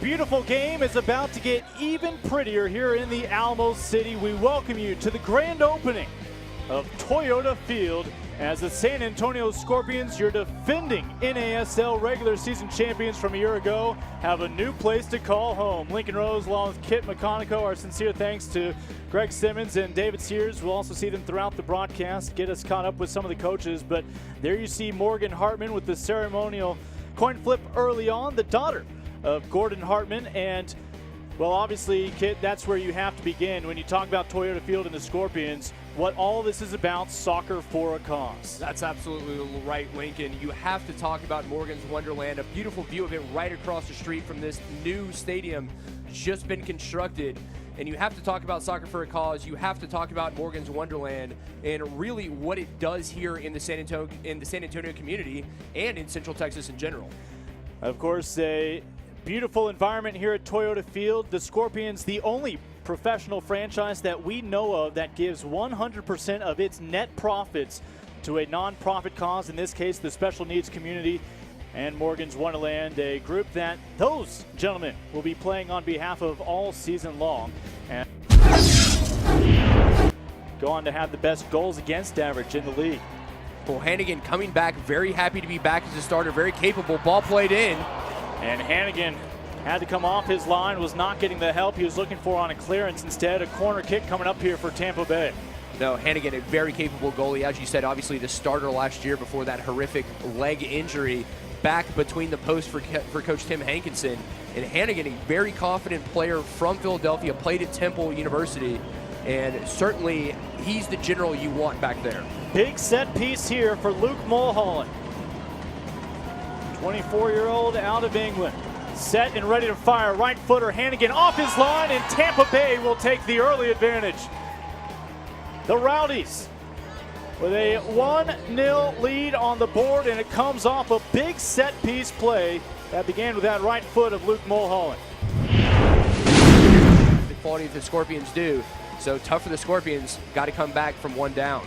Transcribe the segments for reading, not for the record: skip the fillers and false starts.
beautiful game is about to get even prettier here in the Alamo City. We welcome you to the grand opening of Toyota Field as the San Antonio Scorpions, your defending NASL regular season champions from a year ago, have a new place to call home. Lincoln Rose, along with Kit McConico, our sincere thanks to Greg Simmons and David Sears. We'll also see them throughout the broadcast, get us caught up with some of the coaches. But there you see Morgan Hartman with the ceremonial coin flip early on, the daughter of Gordon Hartman. And, well, obviously, Kit, that's where you have to begin when you talk about Toyota Field and the Scorpions. What all this is about, soccer for a cause. That's absolutely right, Lincoln. You have to talk about Morgan's Wonderland, a beautiful view of it right across the street from this new stadium just been constructed. And you have to talk about soccer for a cause. You have to talk about Morgan's Wonderland and really what it does here in the San Antonio community and in Central Texas in general. Of course, a beautiful environment here at Toyota Field. The Scorpions, the only professional franchise that we know of that gives 100% of its net profits to a nonprofit cause, in this case the special needs community. And Morgan's Wonderland, a group that those gentlemen will be playing on behalf of all season long, and go on to have the best goals against average in the league. Well, Hannigan coming back, very happy to be back as a starter, very capable. Ball played in. And Hannigan had to come off his line, was not getting the help he was looking for on a clearance. Instead, a corner kick coming up here for Tampa Bay. No, Hannigan, a very capable goalie. As you said, obviously the starter last year before that horrific leg injury. Back between the posts for Coach Tim Hankinson. And Hannigan, a very confident player from Philadelphia, played at Temple University. And certainly, he's the general you want back there. Big set piece here for Luke Mulholland. 24-year-old out of England. Set and ready to fire. Right footer Hannigan off his line, and Tampa Bay will take the early advantage. The Rowdies with a 1-0 lead on the board, and it comes off a big set piece play that began with that right foot of Luke Mulholland. The quality that the Scorpions do. So tough for the Scorpions. Got to come back from one down.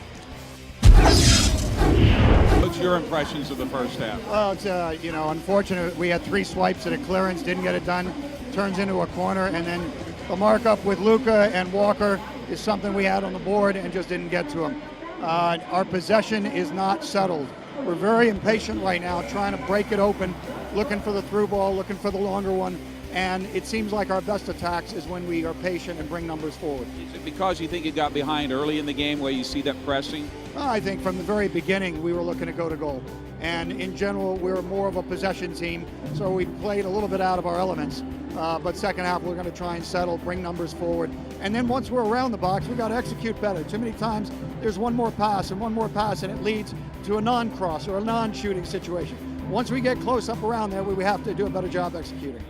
What's your impressions of the first half? Well, it's unfortunate. We had 3 swipes at a clearance, didn't get it done. Turns into a corner, and then the markup with Luca and Walker is something we had on the board and just didn't get to him. Our possession is not settled. We're very impatient right now, trying to break it open, looking for the through ball, looking for the longer one. And it seems like our best attacks is when we are patient and bring numbers forward. Is it because you think you got behind early in the game where you see that pressing? I think from the very beginning we were looking to go to goal. And in general, we're more of a possession team, so we played a little bit out of our elements. But second half, we're going to try and settle, bring numbers forward. And then once we're around the box, we've got to execute better. Too many times, there's one more pass, and it leads to a non-cross or a non-shooting situation. Once we get close up around there, we have to do a better job executing.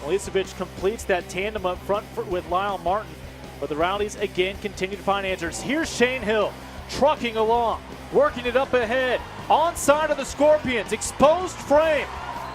Milicevic completes that tandem up front with Lyle Martin, but the Rowdies again continue to find answers. Here's Shane Hill trucking along, working it up ahead, onside of the Scorpions, exposed frame,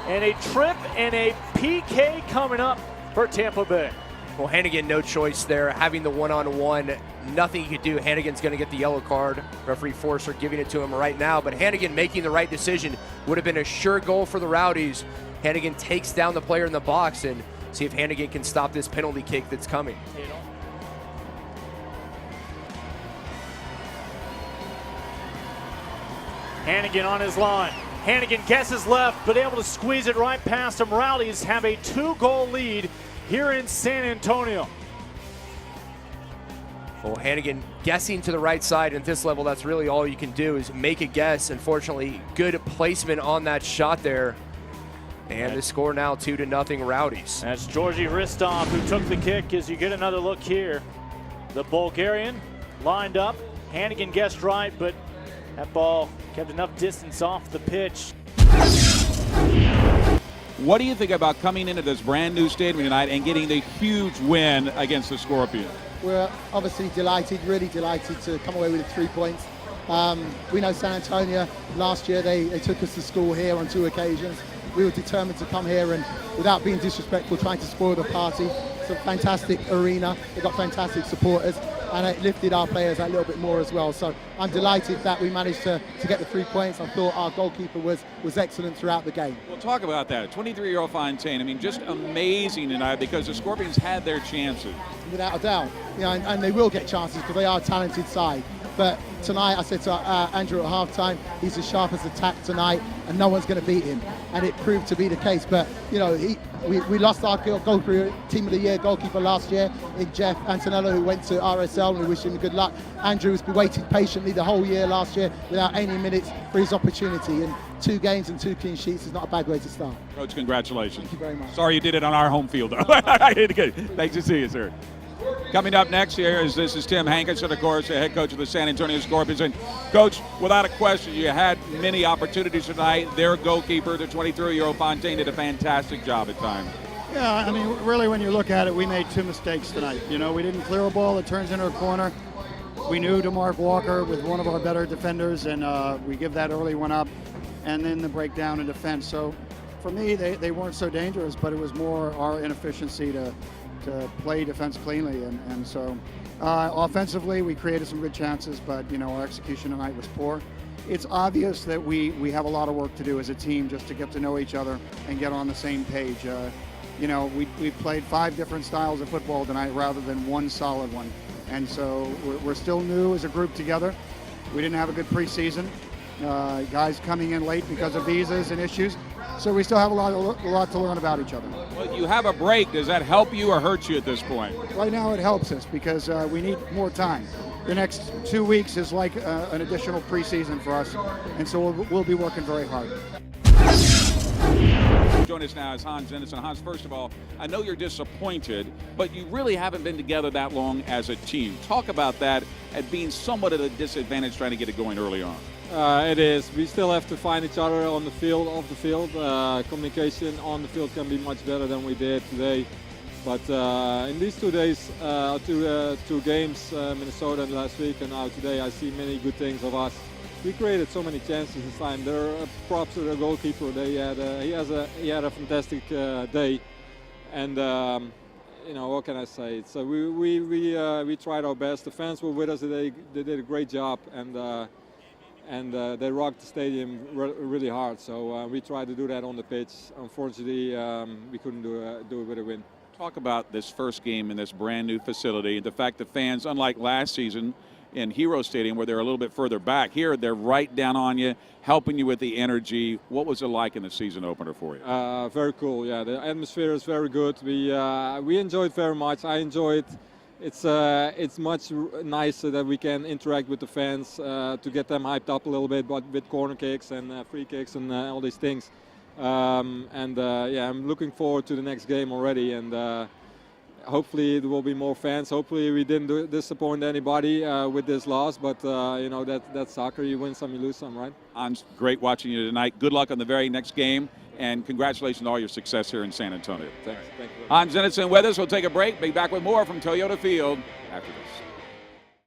and a trip and a PK coming up for Tampa Bay. Well, Hannigan, no choice there, having the one-on-one. Nothing he could do. Hannigan's going to get the yellow card. Referee Forster giving it to him right now, but Hannigan making the right decision. Would have been a sure goal for the Rowdies. Hannigan takes down the player in the box, and see if Hannigan can stop this penalty kick that's coming. Hannigan on his line. Hannigan guesses left, but able to squeeze it right past him. Rowdies have a 2-goal lead here in San Antonio. Well, Hannigan guessing to the right side. At this level, that's really all you can do is make a guess. Unfortunately, good placement on that shot there. And the score now 2-0 Rowdies. That's Georgi Hristov who took the kick. As you get another look here, the Bulgarian lined up. Hannigan guessed right, but that ball kept enough distance off the pitch. What do you think about coming into this brand new stadium tonight and getting the huge win against the Scorpions? We're obviously delighted, really delighted to come away with the 3 points. We know San Antonio, last year they took us to school here on 2 occasions. We were determined to come here and, without being disrespectful, trying to spoil the party. It's a fantastic arena, they've got fantastic supporters, and it lifted our players a little bit more as well. So I'm delighted that we managed to get the 3 points. I thought our goalkeeper was excellent throughout the game. We'll talk about that. 23-year-old Fontaine, I mean, just amazing tonight because the Scorpions had their chances. Without a doubt, and they will get chances because they are a talented side. But tonight, I said to Andrew at halftime, he's as sharp as a tack tonight, and no one's going to beat him. And it proved to be the case. But we lost our goalkeeper, Team of the Year goalkeeper last year in Jeff Antonello, who went to RSL, and we wish him good luck. Andrew has waited patiently the whole year last year without any minutes for his opportunity. And 2 games and 2 clean sheets is not a bad way to start. Coach, congratulations. Thank you very much. Sorry you did it on our home field, though. Thanks to see you, sir. Coming up next here is Tim Hankinson, of course, the head coach of the San Antonio Scorpions. And, Coach, without a question, you had many opportunities tonight. Their goalkeeper, the 23-year-old Fontaine, did a fantastic job at times. Yeah, I mean, really, when you look at it, we made 2 mistakes tonight. We didn't clear a ball that turns into a corner. We knew to Mark Walker with one of our better defenders, and we give that early one up, and then the breakdown in defense. So, for me, they weren't so dangerous, but it was more our inefficiency to play defense cleanly, and so offensively we created some good chances, but our execution tonight was poor. It's obvious that we have a lot of work to do as a team just to get to know each other and get on the same page. We played 5 different styles of football tonight rather than one solid one, and so we're still new as a group together. We didn't have a good preseason. Guys coming in late because of visas and issues. So we still have a lot to learn about each other. Well, you have a break. Does that help you or hurt you at this point? Right now it helps us because we need more time. The next 2 weeks is like an additional preseason for us, and so we'll be working very hard. Join us now is Hans Henderson. Hans, first of all, I know you're disappointed, but you really haven't been together that long as a team. Talk about that at being somewhat at a disadvantage trying to get it going early on. It is. We still have to find each other on the field, off the field. Communication on the field can be much better than we did today. But in these 2 days, 2 games, Minnesota and last week, and now today, I see many good things of us. We created so many chances this time. There are props to the goalkeeper. He had a fantastic day, and what can I say? So we tried our best. The fans were with us. They did a great job, and they rocked the stadium really hard. So we tried to do that on the pitch. Unfortunately, we couldn't do it with a win. Talk about this first game in this brand new facility, and the fact that fans, unlike last season in Hero Stadium where they're a little bit further back, here they're right down on you, helping you with the energy. What was it like in the season opener for you? Very cool, yeah. The atmosphere is very good. We enjoyed very much. I enjoyed. It's much nicer that we can interact with the fans to get them hyped up a little bit, but with corner kicks and free kicks and all these things. I'm looking forward to the next game already, and hopefully there will be more fans. Hopefully we didn't disappoint anybody with this loss, but that's soccer. You win some, you lose some, right? Hans, great watching you tonight. Good luck on the very next game, and congratulations on all your success here in San Antonio. Thanks. Thank you. Hans Henderson with us. We'll take a break. Be back with more from Toyota Field after this.